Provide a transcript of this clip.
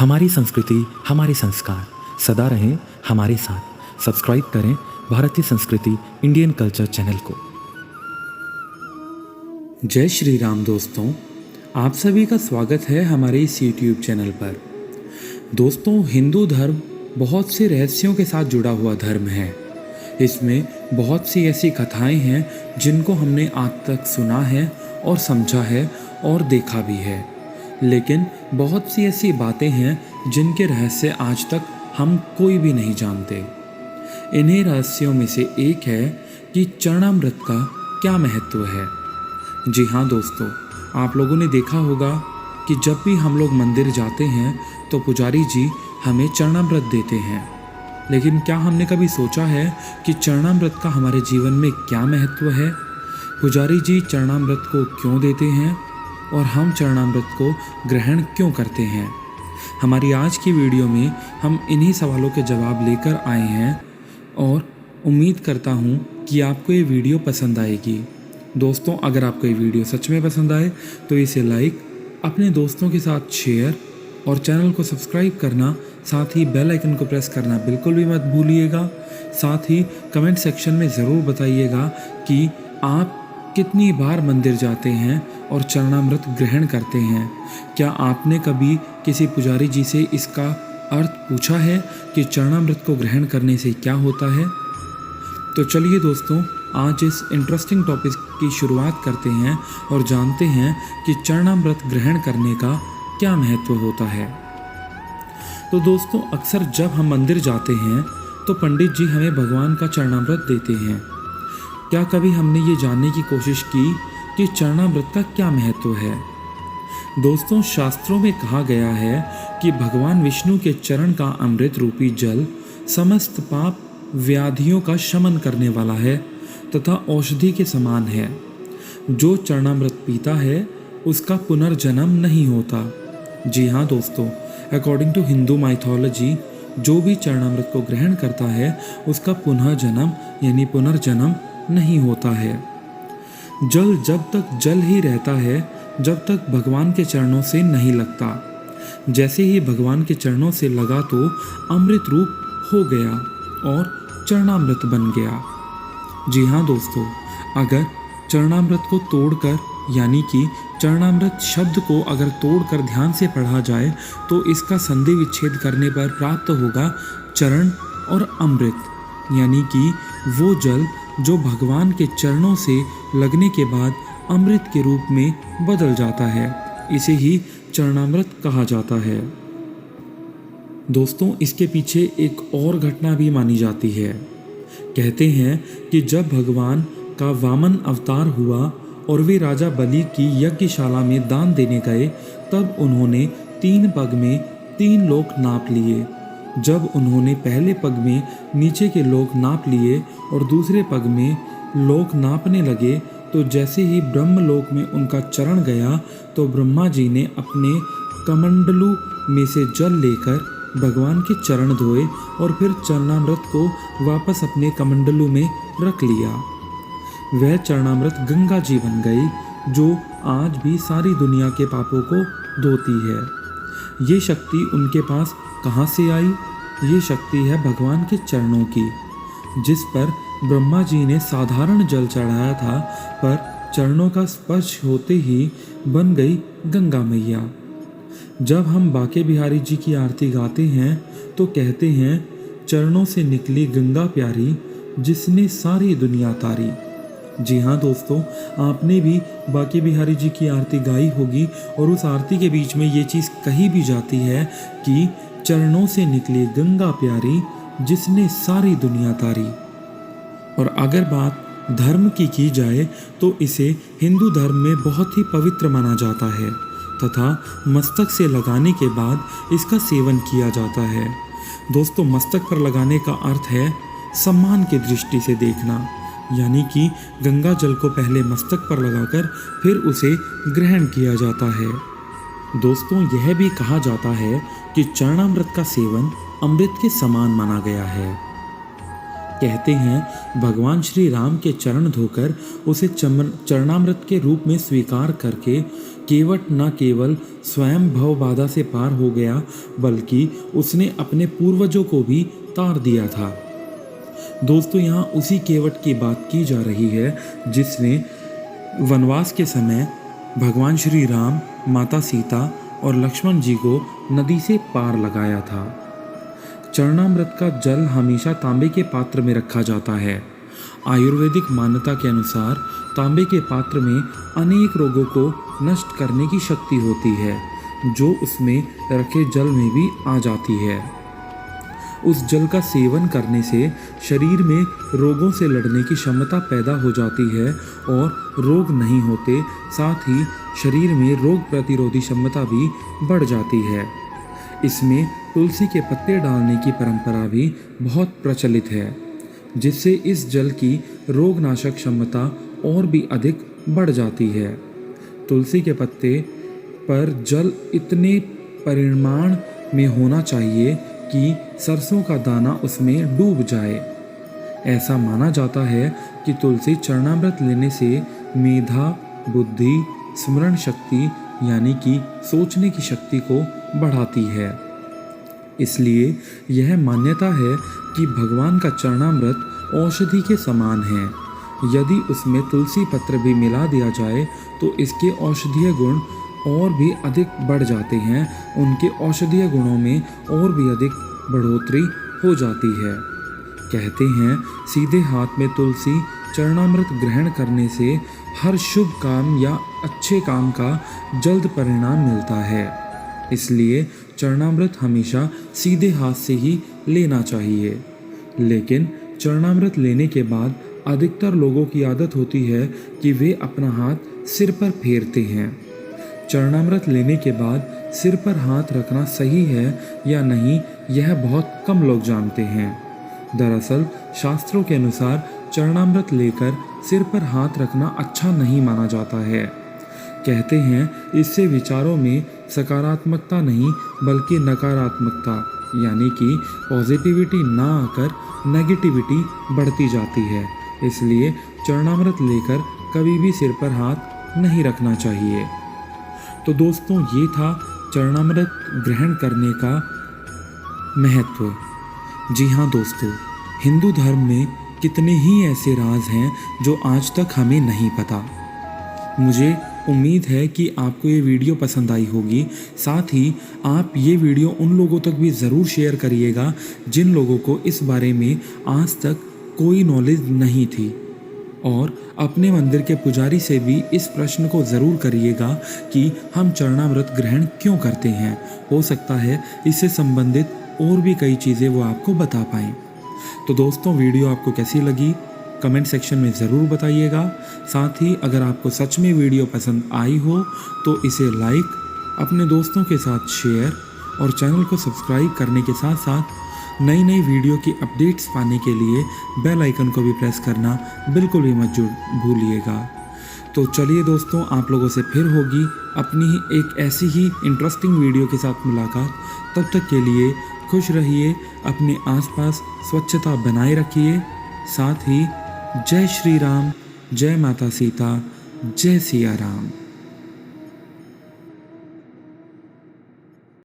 हमारी संस्कृति, हमारे संस्कार सदा रहें हमारे साथ। सब्सक्राइब करें भारतीय संस्कृति इंडियन कल्चर चैनल को। जय श्री राम दोस्तों, आप सभी का स्वागत है हमारे इस यूट्यूब चैनल पर। दोस्तों, हिंदू धर्म बहुत से रहस्यों के साथ जुड़ा हुआ धर्म है। इसमें बहुत सी ऐसी कथाएं हैं जिनको हमने आज तक सुना है और समझा है और देखा भी है, लेकिन बहुत सी ऐसी बातें हैं जिनके रहस्य आज तक हम कोई भी नहीं जानते। इन्हीं रहस्यों में से एक है कि चरणामृत का क्या महत्व है। जी हाँ दोस्तों, आप लोगों ने देखा होगा कि जब भी हम लोग मंदिर जाते हैं तो पुजारी जी हमें चरणामृत देते हैं, लेकिन क्या हमने कभी सोचा है कि चरणामृत का हमारे जीवन में क्या महत्व है? पुजारी जी चरणामृत को क्यों देते हैं और हम चरणामृत को ग्रहण क्यों करते हैं? हमारी आज की वीडियो में हम इन्हीं सवालों के जवाब लेकर आए हैं और उम्मीद करता हूँ कि आपको ये वीडियो पसंद आएगी। दोस्तों, अगर आपको ये वीडियो सच में पसंद आए तो इसे लाइक, अपने दोस्तों के साथ शेयर और चैनल को सब्सक्राइब करना, साथ ही बेल आइकन को प्रेस करना बिल्कुल भी मत भूलिएगा। साथ ही कमेंट सेक्शन में ज़रूर बताइएगा कि आप कितनी बार मंदिर जाते हैं और चरणामृत ग्रहण करते हैं। क्या आपने कभी किसी पुजारी जी से इसका अर्थ पूछा है कि चरणामृत को ग्रहण करने से क्या होता है? तो चलिए दोस्तों, आज इस इंटरेस्टिंग टॉपिक की शुरुआत करते हैं और जानते हैं कि चरणामृत ग्रहण करने का क्या महत्व होता है। तो दोस्तों, अक्सर जब हम मंदिर जाते हैं तो पंडित जी हमें भगवान का चरणामृत देते हैं। क्या कभी हमने ये जानने की कोशिश की कि चरणामृत का क्या महत्व है? दोस्तों, शास्त्रों में कहा गया है कि भगवान विष्णु के चरण का अमृत रूपी जल समस्त पाप व्याधियों का शमन करने वाला है तथा औषधि के समान है। जो चरणामृत पीता है उसका पुनर्जन्म नहीं होता। जी हाँ दोस्तों, अकॉर्डिंग टू हिंदू माइथोलॉजी, जो भी चरणामृत को ग्रहण करता है उसका पुनर्जन्म यानी पुनर्जन्म नहीं होता है। जल जब तक जल ही रहता है जब तक भगवान के चरणों से नहीं लगता। जैसे ही भगवान के चरणों से लगा तो अमृत रूप हो गया और चरणामृत बन गया। जी हाँ दोस्तों, अगर चरणामृत को तोड़कर यानी कि चरणामृत शब्द को अगर तोड़कर ध्यान से पढ़ा जाए तो इसका संधि विच्छेद करने पर प्राप्त होगा चरण और अमृत, यानी कि वो जल जो भगवान के चरणों से लगने के बाद अमृत के रूप में बदल जाता है। इसे ही चरणामृत कहा जाता है। दोस्तों, इसके पीछे एक और घटना भी मानी जाती है। कहते हैं कि जब भगवान का वामन अवतार हुआ और वे राजा बलि की यज्ञशाला में दान देने गए, तब उन्होंने 3 पग में 3 लोक नाप लिए। जब उन्होंने पहले पग में नीचे के लोक नाप लिए और दूसरे पग में लोक नापने लगे, तो जैसे ही ब्रह्मलोक में उनका चरण गया तो ब्रह्मा जी ने अपने कमंडलू में से जल लेकर भगवान के चरण धोए और फिर चरणामृत को वापस अपने कमंडलू में रख लिया। वह चरणामृत गंगा जी बन गई, जो आज भी सारी दुनिया के पापों को धोती है। ये शक्ति उनके पास कहाँ से आई? ये शक्ति है भगवान के चरणों की, जिस पर ब्रह्मा जी ने साधारण जल चढ़ाया था, पर चरणों का स्पर्श होते ही बन गई गंगा मैया। जब हम बाके बिहारी जी की आरती गाते हैं तो कहते हैं, चरणों से निकली गंगा प्यारी, जिसने सारी दुनिया तारी। जी हाँ दोस्तों, आपने भी बाके बिहारी जी की आरती गाई होगी और उस आरती के बीच में ये चीज़ कही भी जाती है कि चरणों से निकली गंगा प्यारी, जिसने सारी दुनिया तारी। और अगर बात धर्म की जाए तो इसे हिंदू धर्म में बहुत ही पवित्र माना जाता है तथा मस्तक से लगाने के बाद इसका सेवन किया जाता है। दोस्तों, मस्तक पर लगाने का अर्थ है सम्मान की दृष्टि से देखना, यानी कि गंगा जल को पहले मस्तक पर लगाकर फिर उसे ग्रहण किया जाता है। दोस्तों, यह भी कहा जाता है कि चरणामृत का सेवन अमृत के समान माना गया है। कहते हैं भगवान श्री राम के चरण धोकर उसे चरणामृत के रूप में स्वीकार करके केवट न केवल स्वयं भव बाधा से पार हो गया, बल्कि उसने अपने पूर्वजों को भी तार दिया था। दोस्तों, यहाँ उसी केवट की बात की जा रही है जिसने वनवास के समय भगवान श्री राम, माता सीता और लक्ष्मण जी को नदी से पार लगाया था। चरणामृत का जल हमेशा तांबे के पात्र में रखा जाता है। आयुर्वेदिक मान्यता के अनुसार तांबे के पात्र में अनेक रोगों को नष्ट करने की शक्ति होती है, जो उसमें रखे जल में भी आ जाती है। उस जल का सेवन करने से शरीर में रोगों से लड़ने की क्षमता पैदा हो जाती है और रोग नहीं होते, साथ ही शरीर में रोग प्रतिरोधी क्षमता भी बढ़ जाती है। इसमें तुलसी के पत्ते डालने की परंपरा भी बहुत प्रचलित है, जिससे इस जल की रोगनाशक क्षमता और भी अधिक बढ़ जाती है। तुलसी के पत्ते पर जल इतने परिमाण में होना चाहिए कि सरसों का दाना उसमें डूब जाए। ऐसा माना जाता है कि तुलसी चरणामृत लेने से मेधा, बुद्धि, स्मरण शक्ति यानी कि सोचने की शक्ति को बढ़ाती है। इसलिए यह मान्यता है कि भगवान का चरणामृत औषधि के समान है। यदि उसमें तुलसी पत्र भी मिला दिया जाए तो इसके औषधीय गुण और भी अधिक बढ़ जाते हैं। उनके औषधीय गुणों में और भी अधिक बढ़ोतरी हो जाती है। कहते हैं सीधे हाथ में तुलसी चरणामृत ग्रहण करने से हर शुभ काम या अच्छे काम का जल्द परिणाम मिलता है। इसलिए चरणामृत हमेशा सीधे हाथ से ही लेना चाहिए। लेकिन चरणामृत लेने के बाद अधिकतर लोगों की आदत होती है कि वे अपना हाथ सिर पर फेरते हैं। चरणामृत लेने के बाद सिर पर हाथ रखना सही है या नहीं, यह बहुत कम लोग जानते हैं। दरअसल शास्त्रों के अनुसार चरणामृत लेकर सिर पर हाथ रखना अच्छा नहीं माना जाता है। कहते हैं इससे विचारों में सकारात्मकता नहीं बल्कि नकारात्मकता यानी कि पॉजिटिविटी ना आकर नेगेटिविटी बढ़ती जाती है। इसलिए चरणामृत लेकर कभी भी सिर पर हाथ नहीं रखना चाहिए। तो दोस्तों, ये था चरणामृत ग्रहण करने का महत्व। जी हाँ दोस्तों, हिंदू धर्म में कितने ही ऐसे राज हैं जो आज तक हमें नहीं पता। मुझे उम्मीद है कि आपको ये वीडियो पसंद आई होगी। साथ ही आप ये वीडियो उन लोगों तक भी ज़रूर शेयर करिएगा जिन लोगों को इस बारे में आज तक कोई नॉलेज नहीं थी। और अपने मंदिर के पुजारी से भी इस प्रश्न को ज़रूर करिएगा कि हम चरणामृत ग्रहण क्यों करते हैं। हो सकता है इससे संबंधित और भी कई चीज़ें वो आपको बता पाएँ। तो दोस्तों, वीडियो आपको कैसी लगी कमेंट सेक्शन में ज़रूर बताइएगा। साथ ही अगर आपको सच में वीडियो पसंद आई हो तो इसे लाइक, अपने दोस्तों के साथ शेयर और चैनल को सब्सक्राइब करने के साथ साथ नई नई वीडियो की अपडेट्स पाने के लिए बेल आइकन को भी प्रेस करना बिल्कुल भी मत भूलिएगा। तो चलिए दोस्तों, आप लोगों से फिर होगी अपनी ही एक ऐसी ही इंटरेस्टिंग वीडियो के साथ मुलाकात। तब तक के लिए खुश रहिए, अपने आसपास स्वच्छता बनाए रखिए। साथ ही जय श्री राम, जय माता सीता, जय सिया राम।